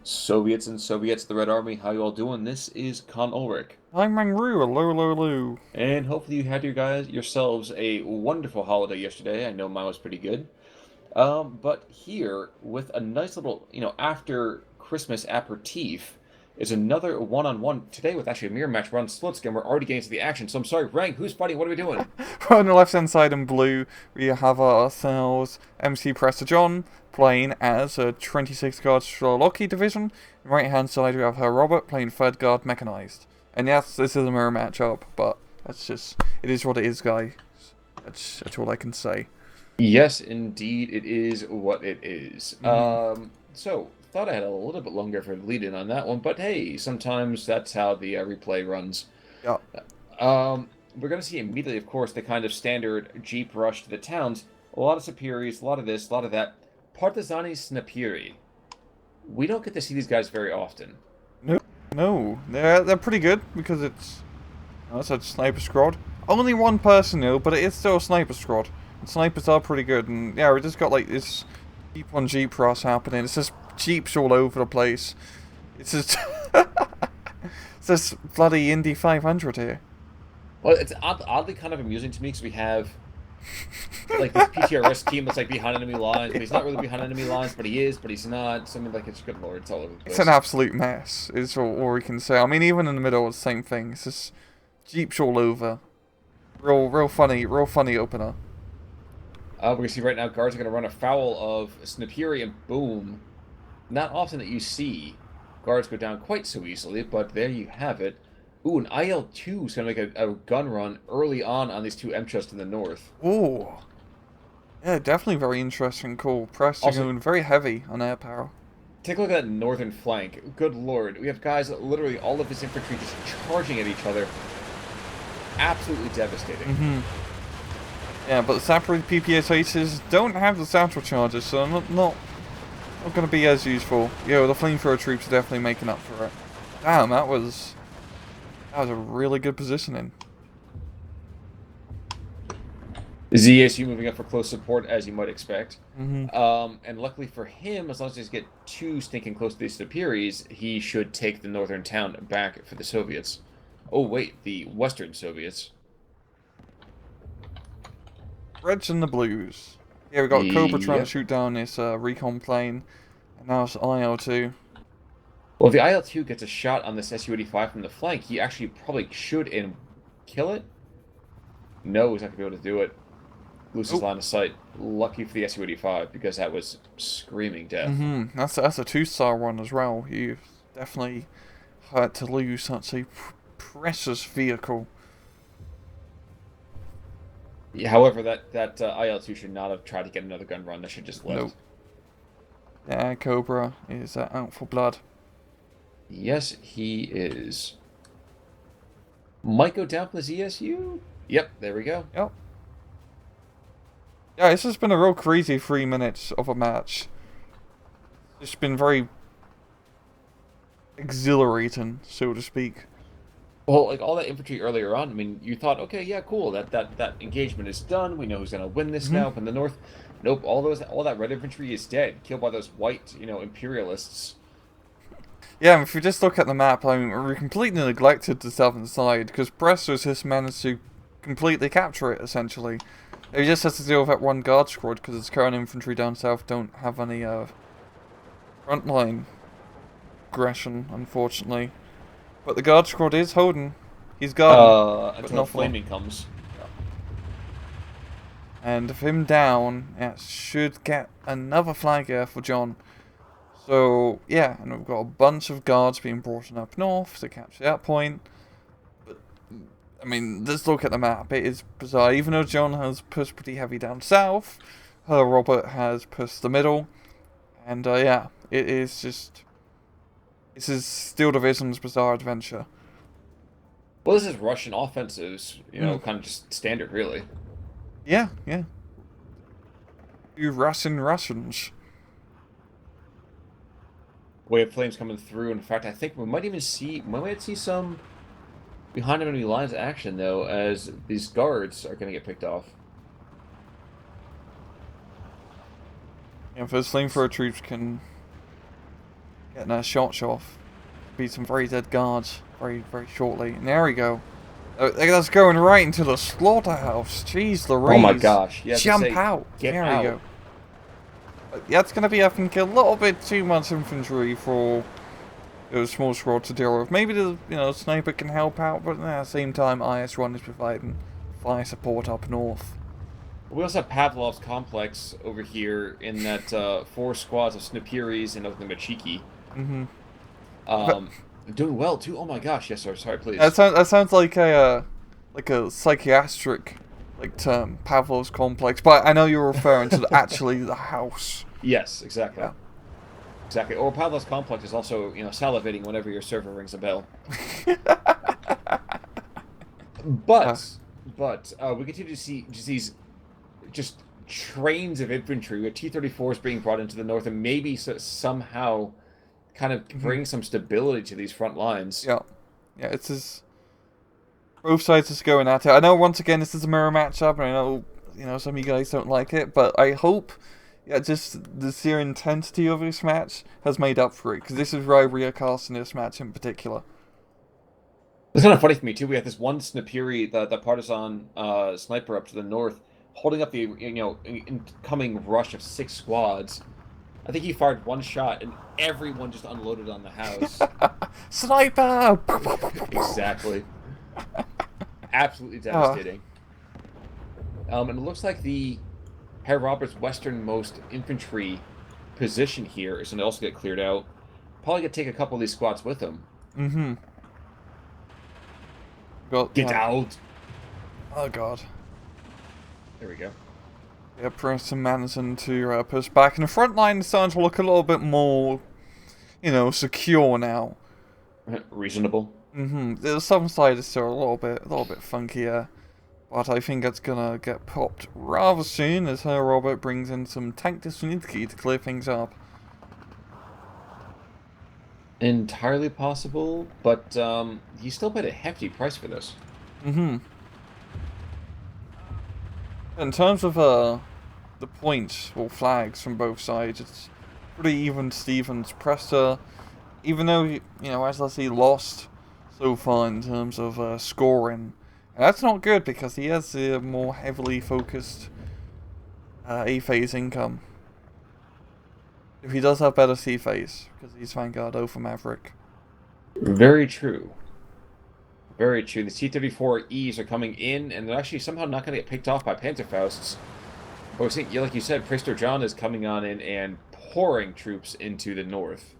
Soviets and Soviets, the Red Army, how you all doing? This is Con Ulrich. I'm Mangroo, hello, hello, hello. And hopefully you had yourselves a wonderful holiday yesterday. I know mine was pretty good. But here, with a nice little, after Christmas aperitif, is another one-on-one today with actually a mirror match. We're on splits and we're already getting to the action. So I'm sorry, Rank, who's fighting? What are we doing? On the left hand side in blue, we have ourselves MC Prestor John playing as a 26 guard Sherlocki division. Right hand side, we have her Robert playing 3rd guard mechanized. And yes, this is a mirror matchup, but it is what it is, guys. That's all I can say. Yes, indeed, it is what it is. hmm So thought I had a little bit longer for the lead-in on that one, but hey, sometimes that's how the replay runs. Yeah. We're going to see immediately, of course, the kind of standard Jeep rush to the towns. A lot of Sapiris, a lot of this, a lot of that. Partisani Snapiri. We don't get to see these guys very often. No, no, they're pretty good because it's a sniper squad. Only one person though, but it is still a sniper squad. And snipers are pretty good, and yeah, we just got like this Jeep on Jeep cross happening. It's just Jeeps all over the place. It's just it's this bloody Indy 500 here. Well, it's oddly kind of amusing to me because we have like this PTRS team that's like behind enemy lines, but he's not really behind enemy lines, but he is, but he's not. So I mean, like, it's good lord, it's all over the It's an place. absolute mess. Is all we can say. I mean, even in the middle, it's the same thing. It's just Jeeps all over. Real funny opener. We're gonna see right now guards are gonna run afoul of Snapiri, and boom. Not often that you see guards go down quite so easily, but there you have it. Ooh, an IL-2 is going to make a gun run early on these two MCHUs to the north. Ooh. Yeah, definitely very interesting call. Preston Also, going very heavy on air power. take a look at that northern flank. Good lord. We have guys, literally all of this infantry just charging at each other. Absolutely devastating. Yeah, but the Sapri PPS aces don't have the satchel charges, so not going to be as useful. Yeah, the flamethrower troops are definitely making up for it. Damn, that was a really good positioning. ZSU moving up for close support, as you might expect. hmm And luckily for him, as long as he get too stinking close to these Sapiris, he should take the northern town back for the Soviets. Oh, wait, the Western Soviets. Reds and the blues. Yeah, we got Cobra trying to Yep. shoot down this recon plane, and now it's IL-2. Well, if the IL-2 gets a shot on this Su-85 from the flank, he actually probably should and kill it. No, he's not going to be able to do it. Loses Oh, line of sight. Lucky for the Su-85, because that was screaming death. that's a 2-star one as well. You definitely hurt to lose such a precious vehicle. Yeah, however, that IL-2 should not have tried to get another gun run. That should just Nope. left. Yeah, Cobra is out for blood. Yes, he is. Might go down for the ZSU? Yep, there we go. Yep. Yeah, it's just been a real crazy 3 minutes of a match. It's been very exhilarating, so to speak. Well, like all that infantry earlier on, I mean, you thought, okay, yeah, cool, that engagement is done. We know who's gonna win this hmm now from the north. Nope, all that red infantry is dead, killed by those white, imperialists. Yeah, if you just look at the map, I mean, we completely neglected the southern side, because Prestor's just managed to completely capture it, essentially. He just has to deal with that one guard squad, because his current infantry down south don't have any frontline aggression, unfortunately. But the guard squad is holding. He's guarding, but Until the not for long. flaming comes. And if him down, it should get another flag here for John. So, yeah, and we've got a bunch of guards being brought in up north to capture that point. But, I mean, let's look at the map. It is bizarre. Even though John has pushed pretty heavy down south, her Robert has pushed the middle. And, yeah, it is just... This is Steel Division's bizarre adventure. Well, this is Russian offensives, Mm. kind of just standard, really. Yeah, yeah. You Russians. We have flames coming through. In fact, I think we might see some behind enemy lines action though, as these guards are going to get picked off. Yeah, if those flamethrower troops can getting our shots off. Be some very dead guards very, very shortly. And there we go. That's going right into the slaughterhouse. Jeez Oh my Louise. gosh. Yeah, to Jump say, out. get There we out. go. Yeah, it's going to be, I think, a little bit too much infantry for a small squad to deal with. Maybe the sniper can help out, but at the same time, IS-1 is providing fire support up north. We also have Pavlov's complex over here in that 4 squads of Snipiris and of the Machiki. Mm-hmm. Doing well too. Oh my gosh, yes sir. Sorry, please. That sounds like a psychiatric term, Pavlov's complex. But I know you're referring to actually the house. Yes, exactly. Yeah. Exactly. Or Pavlov's complex is also salivating whenever your server rings a bell. But we continue to see just these trains of infantry with T-34s being brought into the north, and maybe somehow kind of bring some stability to these front lines. Yeah, it's just both sides just going at it. I know once again this is a mirror matchup, and I know some of you guys don't like it, but I hope just the sheer intensity of this match has made up for it, because this is why we are casting this match in particular. It's kind of funny for me too. We have this one Snipiri, the partisan sniper up to the north, holding up the incoming rush of 6 squads. I think he fired 1 shot, and everyone just unloaded on the house. Sniper! Exactly. Absolutely devastating. And it looks like the Herr Robert's westernmost infantry position here is going to also get cleared out. Probably going to take a couple of these squads with him. Mm-hmm. Get out! Oh god. There we go. Yeah, Prestor managing to push back, and the front line is starting to look a little bit more, secure now. Reasonable. Mm-hmm. The southern side is still a little bit funkier, but I think it's gonna get popped rather soon as Herr Robert brings in some tank Disunitzki to clear things up. Entirely possible, but he still paid a hefty price for this. Mm-hmm. In terms of the points or flags from both sides, it's pretty even Stevens. Prestor, even though as I see, lost so far in terms of scoring, and that's not good because he has a more heavily focused A-phase income. If he does have better C-phase, because he's Vanguard over Maverick. Very true. Very true. The C-34Es are coming in, and they're actually somehow not going to get picked off by Panzerfausts. But we're seeing, like you said, Prestor John is coming on in and pouring troops into the north.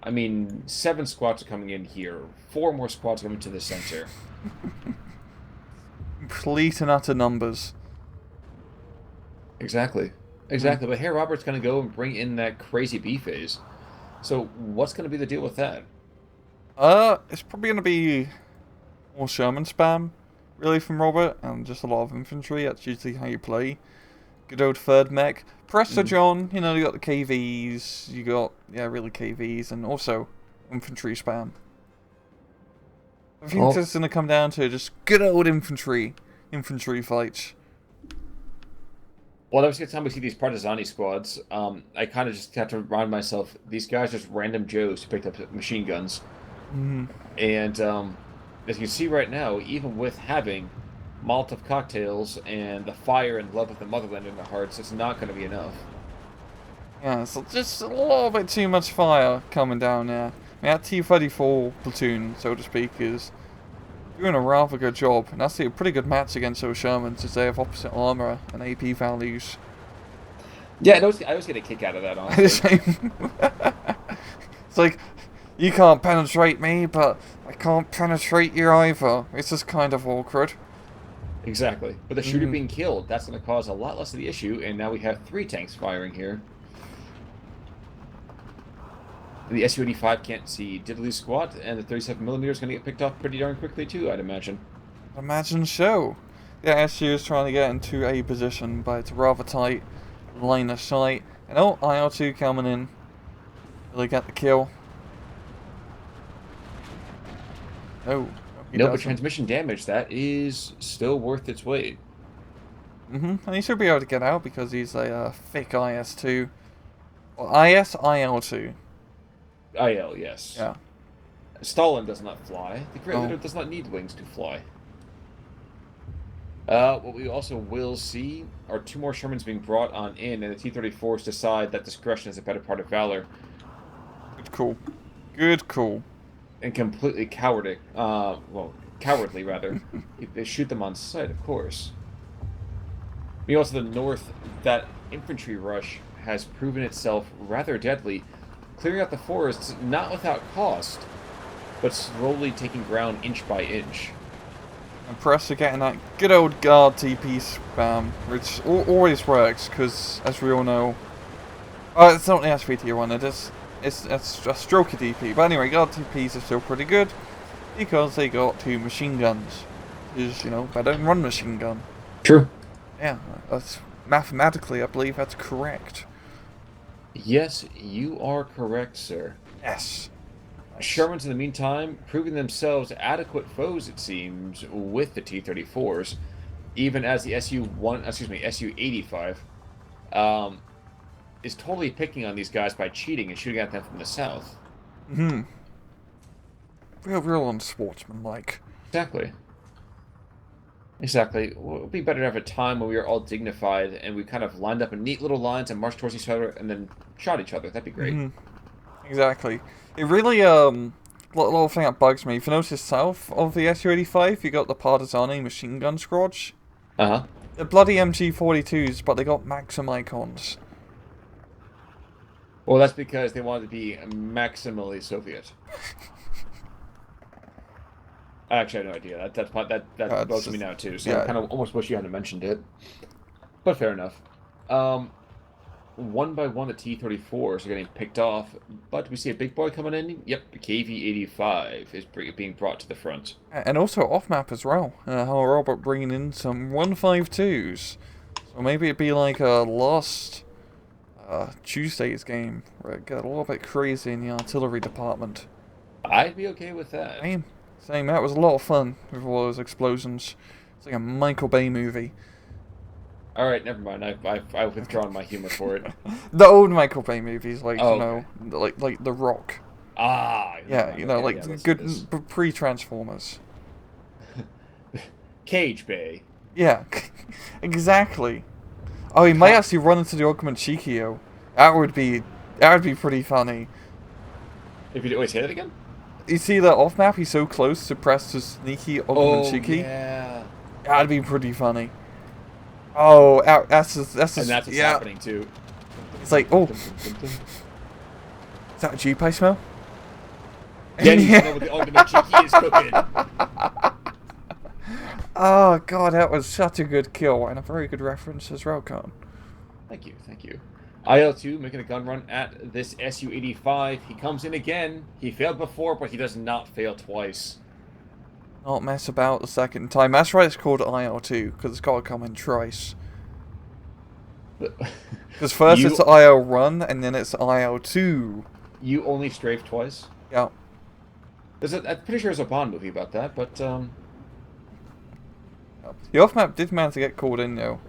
I mean, 7 squads are coming in here. 4 more squads coming to the center. Complete and utter numbers. Exactly. Exactly. But Herr Robert's going to go and bring in that crazy B phase. So what's going to be the deal with that? It's probably going to be more Sherman spam, really, from Robert, and just a lot of infantry. That's usually how you play. Good old third mech. Prestor John, you got the KVs, you got, really KVs, and also infantry spam. I think it's going to come down to just good old infantry fights. Well, every single time we see these Partizani squads, I kind of just have to remind myself, these guys are just random Joes who picked up machine guns. Mm-hmm. And as you can see right now, even with having Molotov cocktails and the fire and love of the motherland in their hearts, it's not going to be enough. Yeah, so just a little bit too much fire coming down there. I mean, that T-34 platoon, so to speak, is doing a rather good job. And that's a pretty good match against those Shermans, as they have opposite armor and AP values. Yeah, I always get a kick out of that, honestly. It's like, you can't penetrate me, but I can't penetrate you either. It's just kind of awkward. Exactly. But the shooter being killed, that's going to cause a lot less of the issue, and now we have 3 tanks firing here. And the Su-85 can't see Diddley's squad, and the 37mm is going to get picked off pretty darn quickly too, I'd imagine. Imagine so. Yeah, SU is trying to get into a position, but it's rather tight line of sight. And IL-2 coming in. Will they get the kill? No. No, but transmission damage, that is still worth its weight. And he should be able to get out because he's a thick IS-2. Or IS-IL-2. IL, yes. Yeah. Stalin does not fly. The Great Oh, Leader does not need wings to fly. What we also will see are two more Shermans being brought on in, and the T-34s decide that discretion is a better part of valor, good call. Good call. and completely cowardly rather. They shoot them on sight, of course. Meanwhile, to the north, that infantry rush has proven itself rather deadly, clearing out the forests not without cost, but slowly taking ground inch by inch. And Prestor getting that good old guard TP spam, which always works, because, as we all know... Oh, it's not the SVT one, it's a stroke of DP. But anyway, guard TPs are still pretty good, because they got 2 machine guns. Is, you know, better than 1 machine gun. True. Yeah, that's mathematically, I believe that's correct. Yes, you are correct, sir. Yes. Shermans, in the meantime, proving themselves adequate foes, it seems, with the T-34s, even as the SU-85, is totally picking on these guys by cheating and shooting at them from the south. Mm-hmm. Real unsportsmanlike. Exactly. Exactly. Well, it would be better to have a time when we are all dignified and we kind of lined up in neat little lines and marched towards each other and then shot each other. That'd be great. Mm-hmm. Exactly. It really, little thing that bugs me. If you notice south of the SU-85, you got the Partisan machine gun squad. Uh-huh. They're bloody MG-42s, but they got Maxim icons. Well, that's because they wanted to be maximally Soviet. I actually have no idea. That bugs me now too. So I kind of almost wish you hadn't mentioned it. But fair enough. One by one, the T-34s are getting picked off, but we see a big boy coming in. Yep, the KV-85 is being brought to the front. And also off-map as well. How Robert bringing in some 152s. So maybe it'd be like a lost Tuesday's game, where it got a little bit crazy in the artillery department. I'd be okay with that. Same, that was a lot of fun with all those explosions. It's like a Michael Bay movie. Alright, never mind. I've withdrawn my humor for it. The old Michael Bay movies, like, oh, you know, like The Rock. Ah! Yeah, you know, okay, like yeah, good pre-Transformers. Cage Bay. Yeah, exactly. Oh, he might actually run into the Augment Cheekio. That would be pretty funny. If you wait, say that again? You see that off map? He's so close to Prestor's sneaky Augment Cheeky. Yeah. That'd be pretty funny. Oh, that's and that's what's happening too. It's like, oh, is that a Jeep I smell? Then you know what the Augment Cheeky is cooking. Oh god, that was such a good kill and a very good reference as well, Con. Thank you, thank you. IL-2 making a gun run at this SU-85. He comes in again. He failed before, but he does not fail twice. Not mess about the second time. That's right, it's called IL-2, because it's got to come in twice. Because first it's IL run, and then it's IL-2. You only strafe twice? Yeah. I'm pretty sure there's a Bond movie about that, but, The off-map did manage to get called in, though.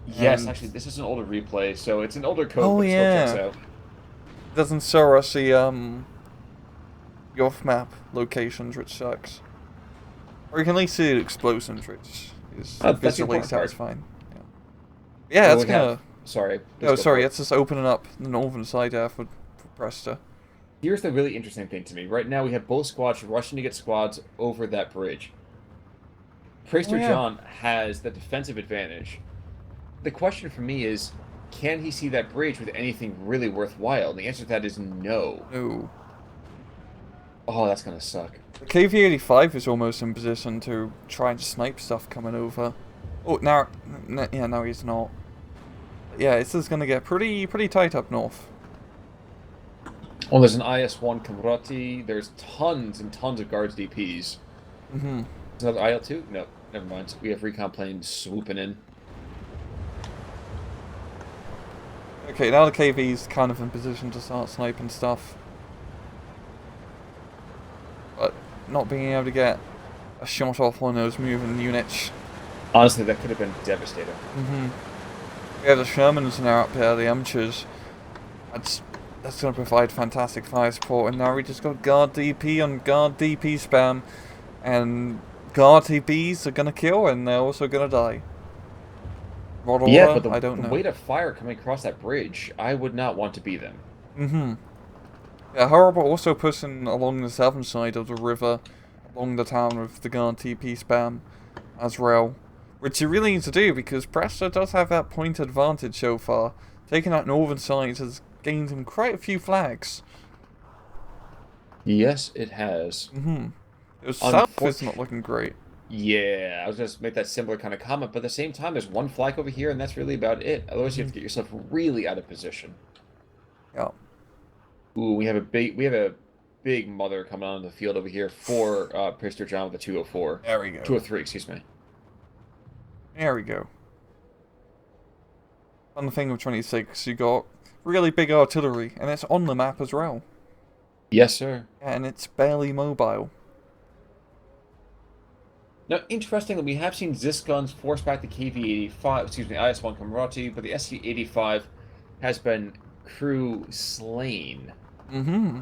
Yes, actually, this is an older replay, so it's an older code, but it still checks out. It doesn't show us the off-map locations, which sucks. Or you can at least see the explosions, which is visually satisfying. Yeah, it's gonna... Sorry. Oh, sorry, it's just opening up the northern side there for Prestor. Here's the really interesting thing to me. Right now, we have both squads rushing to get squads over that bridge. Prestor John has the defensive advantage. The question for me is, can he see that bridge with anything really worthwhile? And the answer to that is no. No. Oh, that's gonna suck. The KV-85 is almost in position to try and snipe stuff coming over. Oh, now he's not. Yeah, this is gonna get pretty tight up north. Oh, there's an IS-1 Kamrati. There's tons and tons of guards DPs. Mm-hmm. Is another IL-2? No, never mind. We have recon planes swooping in. Okay, now the KV's kind of in position to start sniping stuff. But not being able to get a shot off one of those moving units. Honestly, that could have been devastating. Mm-hmm. Yeah, the Shermans now up there, the Umchers. That's going to provide fantastic fire support. And now we just got guard DP on guard DP spam. And guard DPs are going to kill, and they're also going to die. What Yeah, but order? I the don't know. weight of fire coming across that bridge, I would not want to be them. Mm-hmm. Yeah, however, also pushing along the southern side of the river, along the town with the guard TP spam as well. Which you really need to do, because Prestor does have that point advantage so far. Taking that northern side has gained him quite a few flags. Yes, it has. Mm-hmm. The south is not Unfortunately, looking great. yeah, I was just make that similar kind of comment, but at the same time, there's one flag over here, and that's really about it. Otherwise, you Mm-hmm. have to get yourself really out of position. Yeah, Ooh, we have a big mother coming on the field over here for Prestor John with the 204. there we go. 203, excuse me. There we go. On the thing of 26, you got really big artillery, and it's on the map as well. Yes, sir. And it's barely mobile. Now, interestingly, we have seen Ziskon's force back the KV-85, excuse me, IS-1 Camarati, but the SC-85 has been crew slain. Mm-hmm.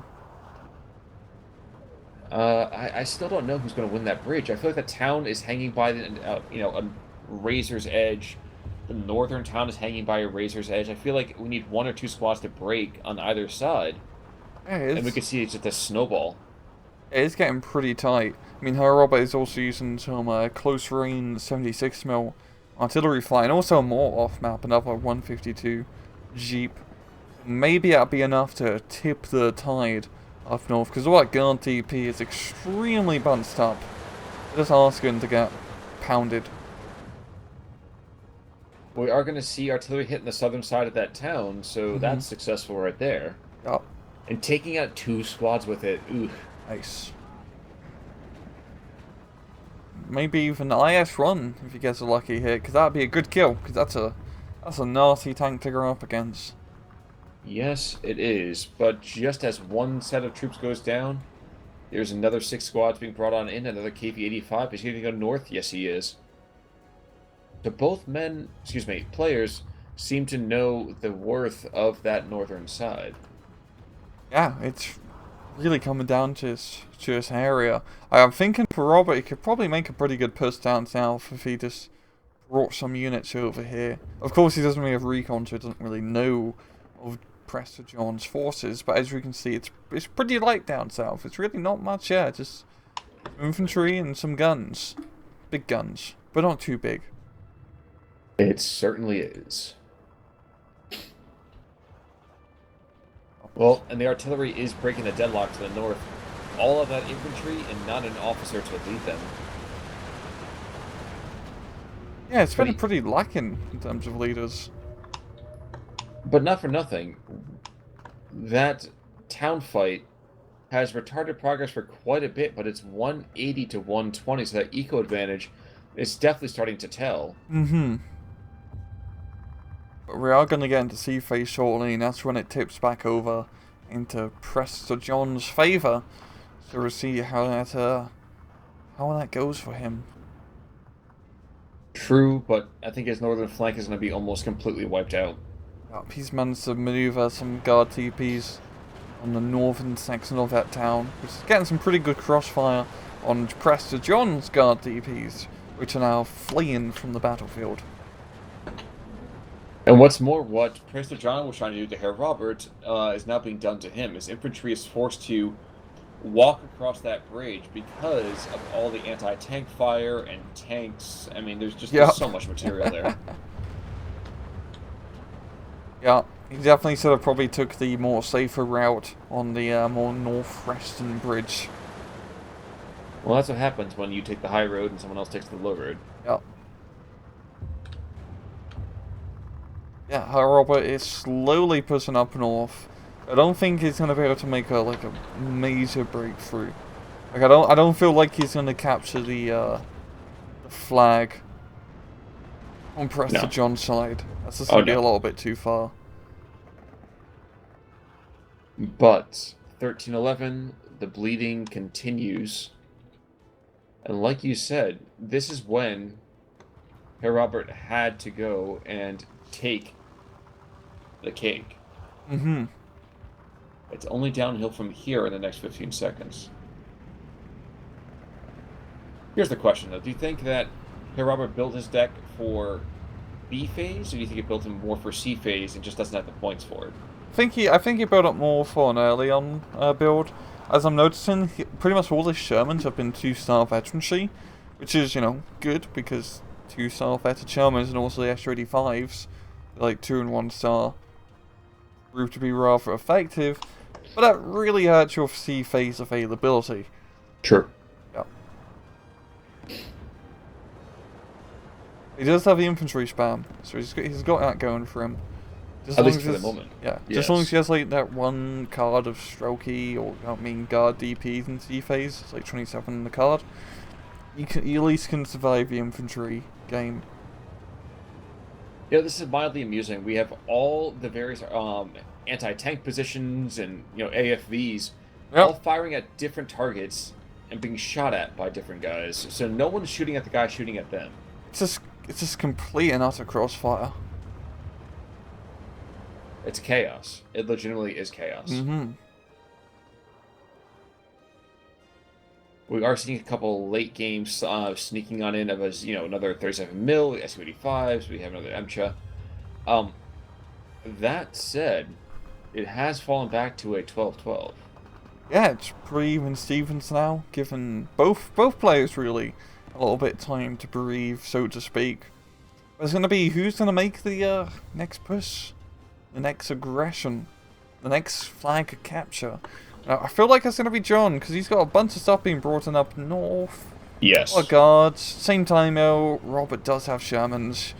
I still don't know who's going to win that bridge. I feel like the town is hanging by a razor's edge. The northern town is hanging by a razor's edge. I feel like we need one or two squads to break on either side, It and we is. can see it's just a snowball. It is getting pretty tight. I mean, her robot is also using some close range 76mm artillery fire, and also more off map, another 152 Jeep. Maybe that'll be enough to tip the tide up north, because all that guard TP is extremely bunched up. Just asking to get pounded. We are going to see artillery hitting the southern side of that town, so Mm-hmm. that's successful right there. Yup. And taking out two squads with it, ooh. Nice. Maybe even IS run if he gets a lucky hit, because that'd be a good kill, because that's a nasty tank to go up against. Yes, it is. But just as one set of troops goes down, there's another six squads being brought on in, another KV-85. Is he going to go north? Yes, he is. So both players seem to know the worth of that northern side. Yeah, it's really coming down to this area. I'm thinking for Robert, he could probably make a pretty good push down south if he just brought some units over here. Of course, he doesn't really have recon, so he doesn't really know of Prestor John's forces, but as we can see, it's pretty light down south. It's really not much, yeah, just infantry and some guns. Big guns, but not too big. It certainly is. Well, and the artillery is breaking the deadlock to the north. All of that infantry and not an officer to lead them. Yeah, it's But been pretty lacking in terms of leaders. But not for nothing. That town fight has retarded progress for quite a bit, but it's 180 to 120, so that eco advantage is definitely starting to tell. Mm-hmm. But we are going to get into sea phase shortly, and that's when it tips back over into Prestor John's favour. So we'll see how that goes for him. True, but I think his northern flank is going to be almost completely wiped out. Yep, he's managed to maneuver some guard TPs on the northern section of that town, which is getting some pretty good crossfire on Prestor John's guard TPs, which are now fleeing from the battlefield. And what's more, what Preston John was trying to do to Herr Robert is now being done to him. His infantry is forced to walk across that bridge because of all the anti-tank fire and tanks. I mean, there's so much material there. Yeah, he definitely sort of probably took the more safer route on the more northwestern bridge. Well, that's what happens when you take the high road and someone else takes the low road. Yep. Yeah, Robert is slowly pushing up north. I don't think he's gonna be able to make a major breakthrough. Like I don't feel like he's gonna capture the flag on Preston No. John's side. That's just Oh, gonna be a no. little bit too far. But 1311, the bleeding continues. And like you said, this is when Herr Robert had to go and take the cake. Mm-hmm. It's only downhill from here in the next 15 seconds. Here's the question, though. Do you think that Robert built his deck for B phase, or do you think he built him more for C phase and just doesn't have the points for it? I think he built up more for an early on build. As I'm noticing, pretty much all his Shermans have been 2-star veterancy, which is, you know, good because 2-star veteran Shermans and also the extra 85s, like 2 and 1-star, prove to be rather effective, but that really hurts your C phase availability. Sure. Yeah. He does have the infantry spam, so he's got that going for him. Just At least for the moment. Yeah, Yes. just as long as he has like that one card of Strokey, or I mean guard DPs in C phase, it's like 27 in the card. You at least can survive the infantry game. Yeah, this is mildly amusing. We have all the various anti-tank positions and AFVs all Yep. firing at different targets and being shot at by different guys. So no one's shooting at the guy shooting at them. It's just complete and utter crossfire. It's chaos. It legitimately is chaos. Mm-hmm. We are seeing a couple late games sneaking on in of us, another 37 mil SU-85s. We have another MCHA. That said, it has fallen back to a 12-12. Yeah, it's pretty even Stevens now, given both players really a little bit of time to breathe, so to speak. It's gonna be who's gonna make the next push, the next aggression, the next flag capture. I feel like it's gonna be John because he's got a bunch of stuff being brought in up north. Yes. A lot of guards. Same time though, Robert does have Shermans,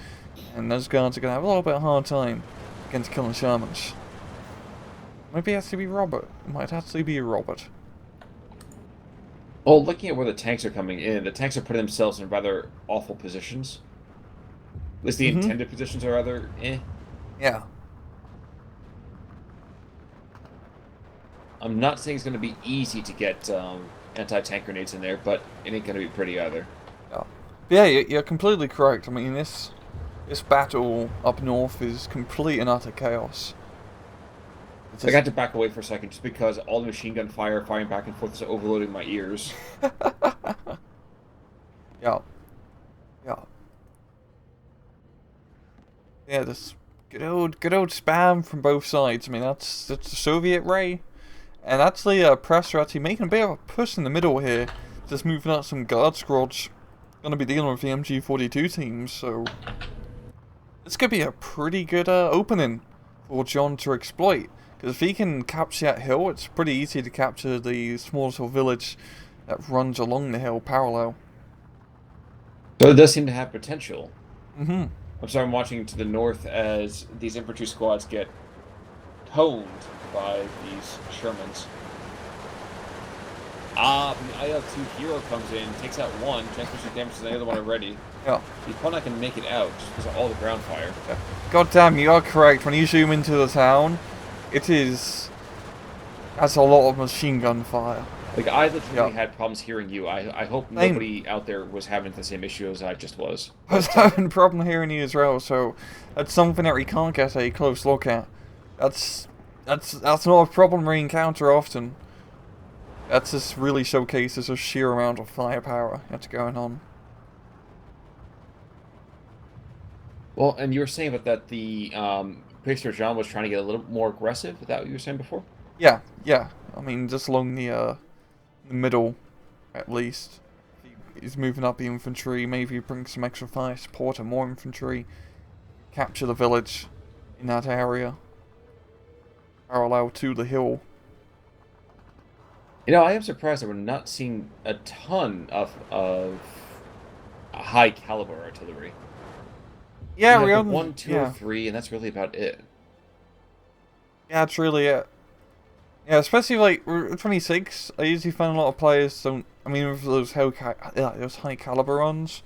and those guards are gonna have a little bit of a hard time against killing Shermans. Maybe it has to be Robert. It might actually be Robert. Well, looking at where the tanks are coming in, the tanks are putting themselves in rather awful positions. At least the intended positions are rather eh. Yeah. I'm not saying it's going to be easy to get anti-tank grenades in there, but it ain't going to be pretty either. Yeah, you're completely correct. I mean, this battle up north is complete and utter chaos. I got to back away for a second just because all the machine gun fire firing back and forth is overloading my ears. Yeah. Yeah. Yeah, this good old spam from both sides. I mean, that's the Soviet ray. And actually, Prestor actually making a bit of a push in the middle here. Just moving out some guard squads. Gonna be dealing with the MG42 teams, so... This could be a pretty good opening for John to exploit. Because if he can capture that hill, it's pretty easy to capture the small little village that runs along the hill parallel. So it does seem to have potential. Mm-hmm. I'm sorry, I'm watching to the north as these infantry squads get toned by these Shermans. The IL-2 hero comes in, takes out one, transfers some damage to the other one already. Yeah. He's probably not going to make it out just because of all the ground fire. Yeah. God damn, you are correct. When you zoom into the town, that's a lot of machine gun fire. Like, I literally had problems hearing you. I hope nobody out there was having the same issue as I just was. I was having a problem hearing you as well, so that's something that we can't get a close look at. That's not a problem we encounter often. That just really showcases a sheer amount of firepower that's going on. Well, and you were saying about that the Prestor John was trying to get a little more aggressive. Is that what you were saying before? Yeah. I mean, just along the middle, at least. He's moving up the infantry, maybe bring some extra fire support and more infantry. Capture the village in that area. Parallel to the hill. I am surprised that we're not seeing a ton of high caliber artillery. Yeah, we we have only... 1, 2, or 3, and that's really about it. Yeah, that's really it. Yeah, especially like 26. I usually find a lot of players don't. I mean, with those high caliber runs,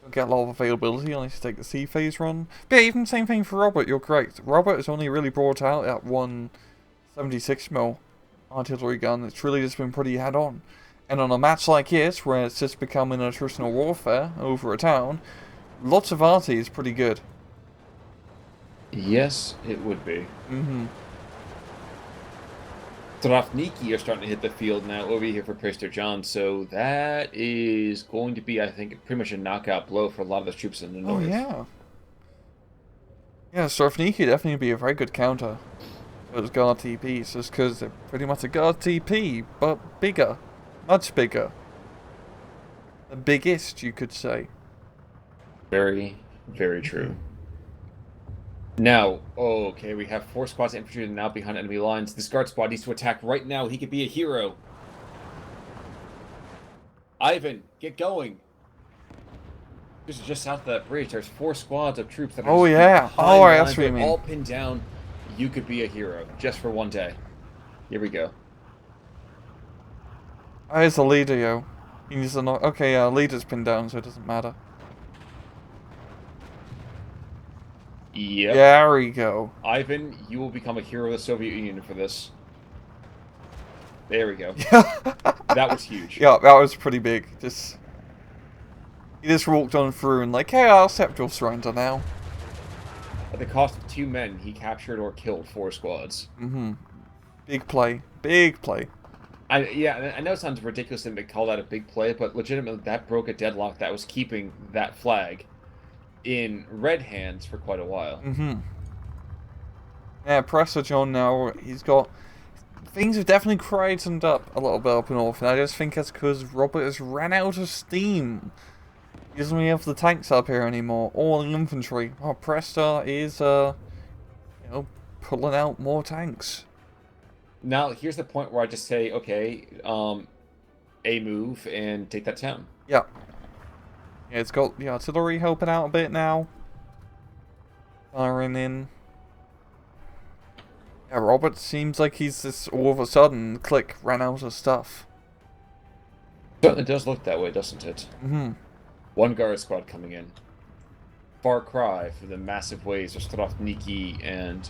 don't get a lot of availability unless you take the C phase run. But yeah, even same thing for Robert. You're correct. Robert has only really brought out that 176mm artillery gun. It's really just been pretty head on. And on a match like this, where it's just becoming a attritional warfare over a town, lots of arty is pretty good. Yes, it would be. Mm-hmm. Strafniki are starting to hit the field now over here for Prestor John, so that is going to be, I think, pretty much a knockout blow for a lot of the troops in the Oh, north. yeah. Yeah, Storfniki definitely be a very good counter to those guard TPs, just because they're pretty much a guard TP, but bigger. Much bigger. The biggest, you could say. Very, very true. Now, okay, we have 4 squads of infantry now behind enemy lines. This guard squad needs to attack right now. He could be a hero. Ivan, get going. This is just south of that bridge. There's 4 squads of troops that are Oh, just yeah. behind Oh, lines. that's what you They're mean. all pinned down. You could be a hero just for one day. Here we go. Oh, he's the leader, yo. He needs to know. Okay, yeah, leader's pinned down, so it doesn't matter. Yep. There we go. Ivan, you will become a hero of the Soviet Union for this. There we go. That was huge. Yeah, that was pretty big. He just walked on through and like, hey, I'll accept your surrender now. At the cost of 2 men, he captured or killed 4 squads. Mm-hmm. Big play. Big play. I know it sounds ridiculous to call that a big play, but legitimately that broke a deadlock that was keeping that flag in red hands for quite a while. Mm-hmm. Yeah, Prestor John now, he's got... Things have definitely crightened up a little bit up north, and I just think that's because Robert has ran out of steam. He doesn't really have the tanks up here anymore, or the infantry. Oh, Prestor is, pulling out more tanks. Now, here's the point where I just say, okay, A move and take that town. Yeah. Yeah, it's got the artillery helping out a bit now. Firing in. Yeah, Robert seems like he's just all of a sudden, click, ran out of stuff. Certainly does look that way, doesn't it? Mm-hmm. 1 guard squad coming in. Far cry from the massive waves of Strafniki and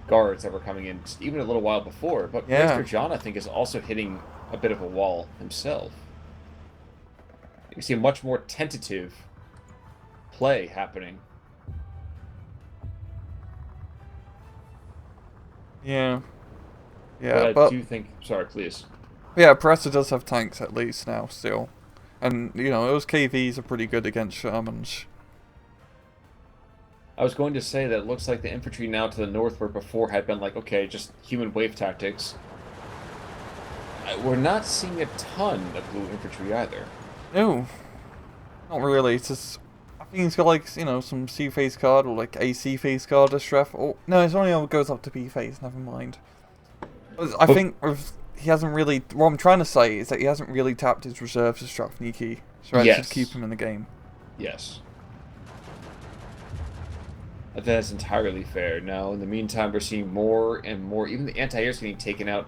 guards that were coming in even a little while before. But Yeah. Mr. John, I think, is also hitting a bit of a wall himself. You see a much more tentative play happening. Yeah. Yeah, But I do think... Sorry, please. Yeah, Prestor does have tanks at least now, still. And, those KVs are pretty good against Shermans. I was going to say that it looks like the infantry now to the north, where before had been like, okay, just human wave tactics. We're not seeing a ton of blue infantry either. No. Not really, it's just... I think he's got, like, some C-phase card, or, like, a C-phase card to stref. Oh, no, it's only goes up to B-phase, never mind. I think he hasn't really... What I'm trying to say is that he hasn't really tapped his reserves to Strafniki, so that should keep him in the game. Yes. That is entirely fair. Now, in the meantime, we're seeing more and more, even the anti-airs getting taken out.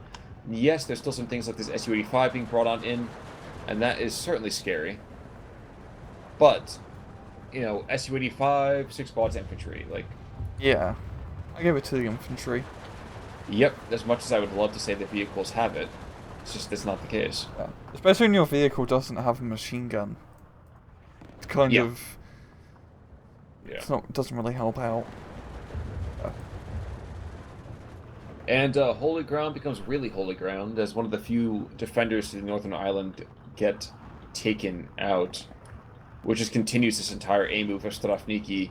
Yes, there's still some things like this Su-85 being brought on in, and that is certainly scary. But, Su-85, 6 squads infantry, like... Yeah. I give it to the infantry. Yep, as much as I would love to say the vehicles have it, it's just that's not the case. Yeah. Especially when your vehicle doesn't have a machine gun. It's kind of... Yeah. It doesn't really help out. And Holy Ground becomes really Holy Ground as one of the few defenders to the Northern Island get taken out, which just continues this entire A move of Strafniki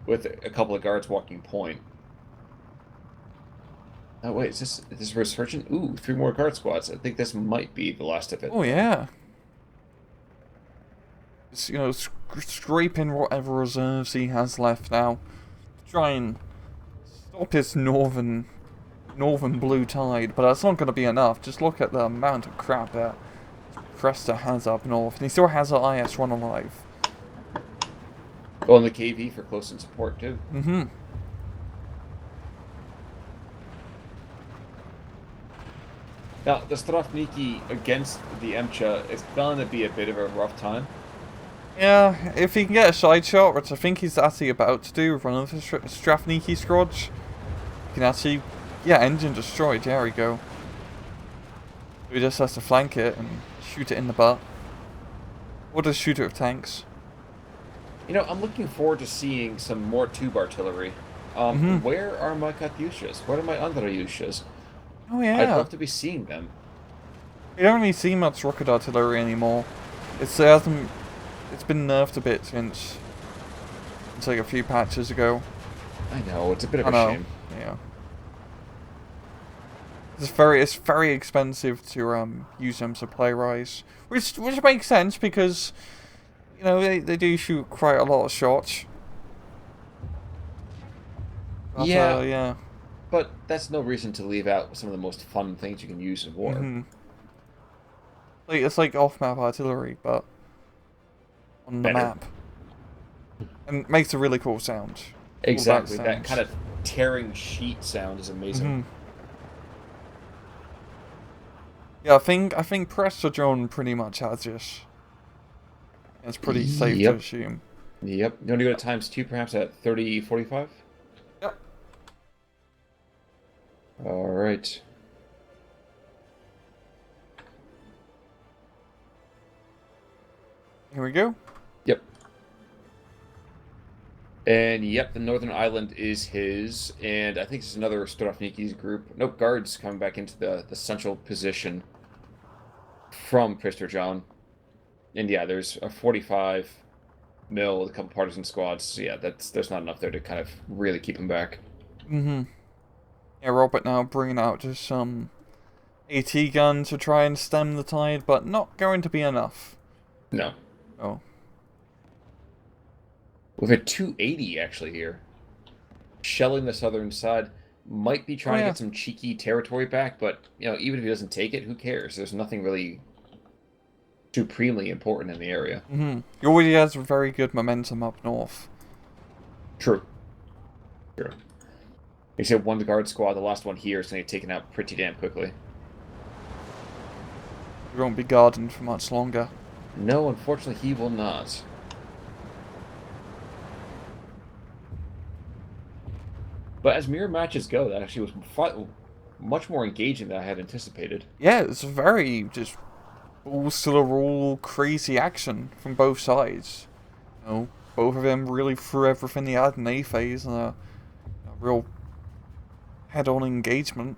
with a couple of guards walking point. Oh wait, is this Resurgent? Ooh, 3 more guard squads. I think this might be the last of it. Oh yeah. Just, scraping whatever reserves he has left now. To try and stop his northern blue tide, but that's not going to be enough. Just look at the amount of crap that Prestor has up north, and he still has an IS-1 alive. Oh, and the KV for close-in support too. Mm-hmm. Now, the Strafniki against the Emcha is going to be a bit of a rough time. Yeah, if he can get a side shot, which I think he's actually about to do with one of the Strafniki squads, he can actually, engine destroyed, there we go. He just has to flank it and shoot it in the butt. Or just shoot it with tanks. I'm looking forward to seeing some more tube artillery. Where are my Katyushas? Where are my Andrayushas? Oh I'd yeah. love to be seeing them. You don't really see much rocket artillery anymore. It hasn't. It's been nerfed a bit since like a few patches ago. I know, it's a bit of I a know. shame. Yeah. It's very expensive to use them to play Rise, which makes sense because they do shoot quite a lot of shots. But Yeah, yeah. but that's no reason to leave out some of the most fun things you can use in war. Mhm. Like it's like off-map artillery, but on the Better. map, and makes a really cool sound. All about Exactly, that kind sounds. of tearing sheet sound is amazing. Mhm. Yeah, I think Prestor John pretty much has this. It's pretty safe to Yep, assume. yep. You want to go to times two, perhaps at 3045? Yep. All right. Here we go. Yep. And yep, the Northern Island is his, and I think it's another Studovniki's group. Nope, guards coming back into the central position from Prestor John. And yeah, there's a 45 mil with a couple partisan squads. So yeah, there's not enough there to kind of really keep him back. Mhm. Yeah, Robert now bringing out just some AT gun to try and stem the tide, but not going to be enough. No. Oh. We've had 280 actually here. Shelling the southern side. Might be Oh trying to yeah. get some cheeky territory back, but even if he doesn't take it, who cares? There's nothing really supremely important in the area. He already has very good momentum up north. True. True. He said one guard squad, the last one here is going to get taken out pretty damn quickly. He won't be guarding for much longer. No, unfortunately, he will not. But as mirror matches go, that actually was much more engaging than I had anticipated. Yeah, it's very just balls to the wall, crazy action from both sides. Both of them really threw everything they had in A phase and a real head-on engagement.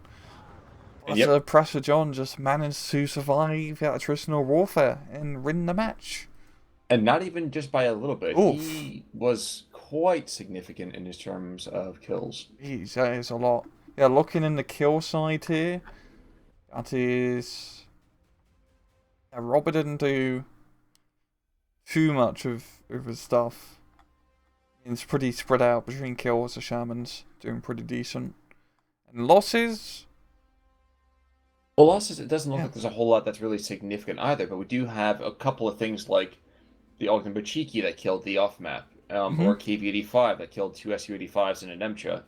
And But yep, Presser John just managed to survive that attritional warfare and win the match. and not even just by a little bit. Oof. He was quite significant in his terms of kills. Jeez, that is a lot. Yeah, looking in the kill side here, that is... Yeah, Robert didn't do too much of his stuff. It's pretty spread out between kills. The Shaman's doing pretty decent. And losses? Well, losses, it doesn't look Yeah. like there's a whole lot that's really significant either, but we do have a couple of things like the Ogden Bachiki that killed the off map, Mm-hmm. or KV-85 that killed two Su-85s and an Nemcha.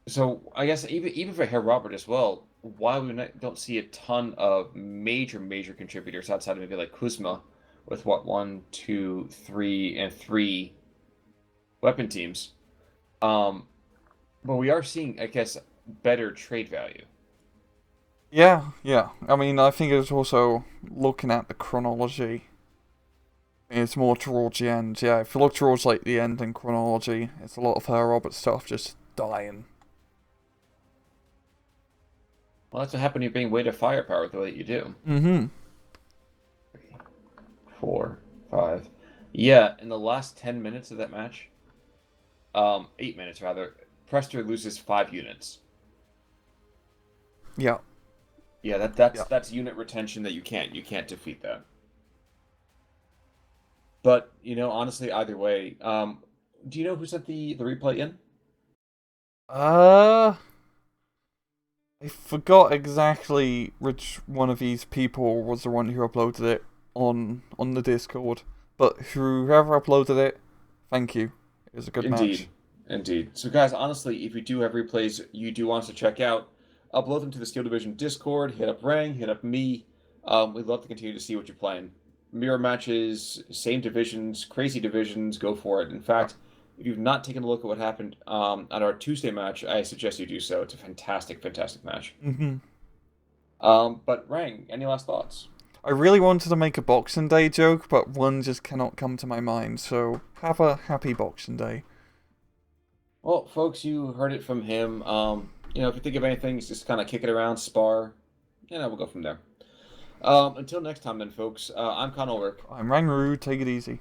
So I guess even for Herr Robert as well, why we don't see a ton of major contributors outside of maybe like Kuzma, with what 1, 2, 3, and 3 weapon teams. Um, but we are seeing, I guess, better trade value. Yeah. I mean, I think it's also looking at the chronology. It's more towards the end. Yeah, if you look towards like the end in chronology, it's a lot of her Robert stuff just dying. Well, that's what happened. You're being weight of firepower the way that you do. Mm-hmm. 4, 5. Yeah, in the last 10 minutes of that match, 8 minutes rather, Prestor loses 5 units. Yeah. Yeah, that's unit retention that you can't defeat that. But honestly, either way, do you know who sent the replay in? Uh, I forgot exactly which one of these people was the one who uploaded it on the Discord. But whoever uploaded it, thank you. It was a good match. Indeed, indeed. So guys, honestly, if you do have replays you do want us to check out, upload them to the Steel Division Discord. Hit up Rang, hit up me. We'd love to continue to see what you're playing. Mirror matches, same divisions, crazy divisions. Go for it. In fact, if you've not taken a look at what happened at our Tuesday match, I suggest you do so. It's a fantastic match. Mm-hmm. But Rang, any last thoughts? I really wanted to make a Boxing Day joke, but one just cannot come to my mind, so have a happy Boxing Day. Well, folks, you heard it from him. If you think of anything, just kind of kick it around, spar. We'll go from there. Until next time, then, folks. I'm Con Ulrich. I'm Rangaroo. Take it easy.